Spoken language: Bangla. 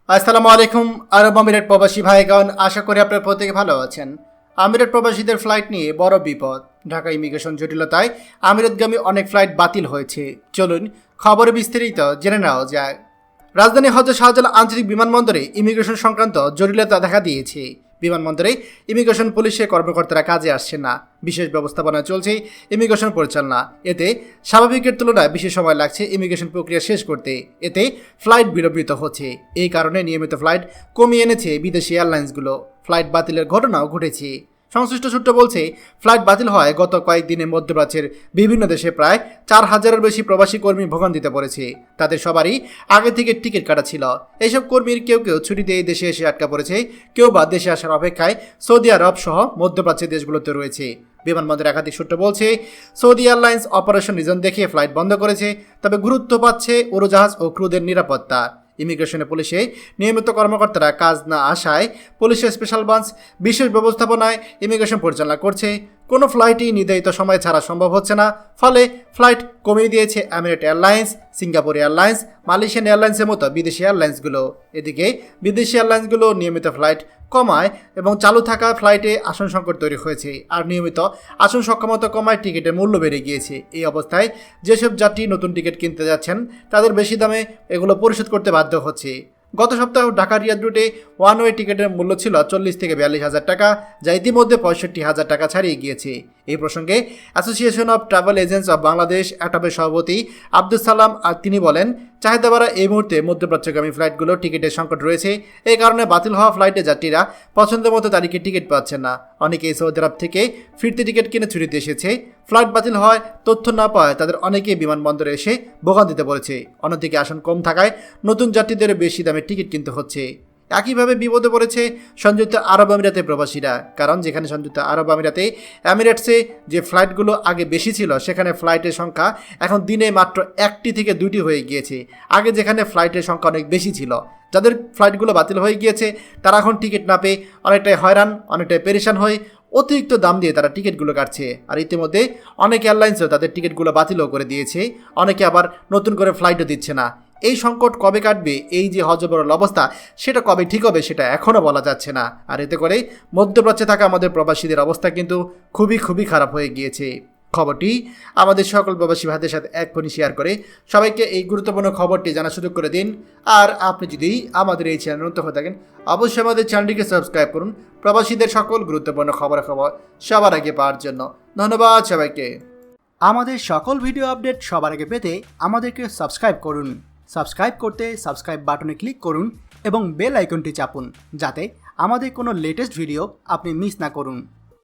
আসসালামু আলাইকুম আরব আমিরাত প্রবাসী ভাইগণ, আশা করি আপনারা প্রত্যেকে ভালো আছেন। আমিরাত প্রবাসীদের ফ্লাইট নিয়ে বড় বিপদ। ঢাকা ইমিগ্রেশন জটিলতায় আমিরাতগামী অনেক ফ্লাইট বাতিল হয়েছে। চলুন খবরে বিস্তারিত জেনে নেওয়া যায়। রাজধানী হজরত শাহজালাল আঞ্চলিক বিমানবন্দরে ইমিগ্রেশন সংক্রান্ত জটিলতা দেখা দিয়েছে। বিমানবন্দরে ইমিগ্রেশন পুলিশের কর্মকর্তারা কাজে আসছে না। বিশেষ ব্যবস্থাপনা চলছে ইমিগ্রেশন পরিচালনা। এতে স্বাভাবিকের তুলনায় বেশি সময় লাগছে ইমিগ্রেশন প্রক্রিয়া শেষ করতে। এতে ফ্লাইট বিলম্বিত হচ্ছে। এই কারণে নিয়মিত ফ্লাইট কমিয়ে এনেছে বিদেশি এয়ারলাইন্সগুলো। ফ্লাইট বাতিলের ঘটনাও ঘটেছে। সংশ্লিষ্ট সূত্র বলছে, ফ্লাইট বাতিল হয় গত কয়েকদিনে মধ্যপ্রাচ্যের বিভিন্ন দেশে প্রায় 4,000-এর বেশি প্রবাসী কর্মী ভোগান্তিতে পড়েছে। তাদের সবারই আগে থেকে টিকিট কাটা ছিল। এইসব কর্মীর কেউ কেউ ছুটিতে এই দেশে এসে আটকা পড়েছে, কেউ বা দেশে আসার অপেক্ষায় সৌদি আরব সহ মধ্যপ্রাচ্যের দেশগুলোতে রয়েছে। বিমানবন্দরের একাধিক সূত্র বলছে, সৌদি এয়ারলাইন্স অপারেশন রিজন দেখিয়ে ফ্লাইট বন্ধ করেছে। তবে গুরুত্ব পাচ্ছে উড়োজাহাজ ও ক্রুদের নিরাপত্তা। ইমিগ্রেশনে পুলিশে নিয়মিত কর্মকর্তারা কাজ না আসায় পুলিশের স্পেশাল ব্রাঞ্চ বিশেষ ব্যবস্থাপনায় ইমিগ্রেশন পরিচালনা করছে। কোনো ফ্লাইটই নির্ধারিত সময় ছাড়া সম্ভব হচ্ছে না। ফলে ফ্লাইট কমিয়ে দিয়েছে আমিরাত এয়ারলাইন্স, সিঙ্গাপুর এয়ারলাইন্স, মালয়েশিয়ান এয়ারলাইন্সের মতো বিদেশি এয়ারলাইন্সগুলো। এদিকে বিদেশি এয়ারলাইন্সগুলো নিয়মিত ফ্লাইট কমায় এবং চালু থাকা ফ্লাইটে আসন সংকট তৈরি হয়েছে। আর নিয়মিত আসন সক্ষমতা কমায় টিকিটের মূল্য বেড়ে গিয়েছে। এই অবস্থায় যেসব যাত্রী নতুন টিকিট কিনতে যাচ্ছেন তাদের বেশি দামে এগুলো পরিশোধ করতে বাধ্য হচ্ছে। গত সপ্তাহে ঢাকা রিয়াদ রুটে ওয়ান ওয়ে টিকিটের মূল্য ছিল 40 থেকে 42,000 টাকা, যা ইতিমধ্যে 65,000 টাকা ছাড়িয়ে গিয়েছে। এই প্রসঙ্গে association of travel agents of Bangladesh অ্যাটবের সভাপতি আব্দুল সালাম আর তিনি বলেন, চাহিদা বাড়া এই মুহূর্তে মধ্যপ্রাচ্যগামী ফ্লাইটগুলো টিকিটের সংকট রয়েছে। এই কারণে বাতিল হওয়া ফ্লাইটে যাত্রীরা পছন্দের মতো তারিখে টিকিট পাচ্ছেন না। অনেকেই সৌদি আরব থেকে ফিরতি টিকিট কিনে ছুটিতে এসেছে। ফ্লাইট বাতিল হওয়ায় তথ্য না পাওয়ায় তাদের অনেকেই বিমানবন্দরে এসে ভোগান্তিতে পড়েছে। অন্যদিকে আসন কম থাকায় নতুন যাত্রীদের বেশি দামে টিকিট কিনতে হচ্ছে। একইভাবে বিপদে পড়েছে সংযুক্ত আরব আমিরাতের প্রবাসীরা। কারণ যেখানে সংযুক্ত আরব আমিরাতে এমিরেটসে যে ফ্লাইটগুলো আগে বেশি ছিল, সেখানে ফ্লাইটের সংখ্যা এখন দিনে মাত্র 1টি থেকে 2টি হয়ে গিয়েছে। আগে যেখানে ফ্লাইটের সংখ্যা অনেক বেশি ছিল, যাদের ফ্লাইটগুলো বাতিল হয়ে গিয়েছে তারা এখন টিকিট না পেয়ে অনেকটাই হয়রান, অনেকটাই পেরেশান হয়ে অতিরিক্ত দাম দিয়ে তারা টিকিটগুলো কাটছে। আর ইতিমধ্যে অনেক এয়ারলাইন্সও তাদের টিকিটগুলো বাতিলও করে দিয়েছে। অনেকে আবার নতুন করে ফ্লাইটও দিচ্ছে না। এই সংকট কবে কাটবে, এই যে হজবরল অবস্থা, সেটা কবে ঠিক হবে সেটা এখনও বলা যাচ্ছে না। আর এতে করে মধ্যপ্রাচ্যে থাকা আমাদের প্রবাসীদের অবস্থা কিন্তু খুবই খারাপ হয়ে গিয়েছে। খবরটি আমাদের সকল প্রবাসী ভাইদের সাথে এখনই শেয়ার করে সবাইকে এই গুরুত্বপূর্ণ খবরটি জানার সুযোগ করে দিন। আর আপনি যদি আমাদের এই চ্যানেল নতুন হয়ে থাকেন, অবশ্যই আমাদের চ্যানেলটিকে সাবস্ক্রাইব করুন প্রবাসীদের সকল গুরুত্বপূর্ণ খবর সবার আগে পাওয়ার জন্য। ধন্যবাদ সবাইকে। আমাদের সকল ভিডিও আপডেট সবার আগে পেতে আমাদেরকে সাবস্ক্রাইব করুন। সাবস্ক্রাইব করতে সাবস্ক্রাইব বাটনে ক্লিক করুন এবং বেল আইকনটি চাপুন, যাতে আমাদের কোনো লেটেস্ট ভিডিও আপনি মিস না করুন।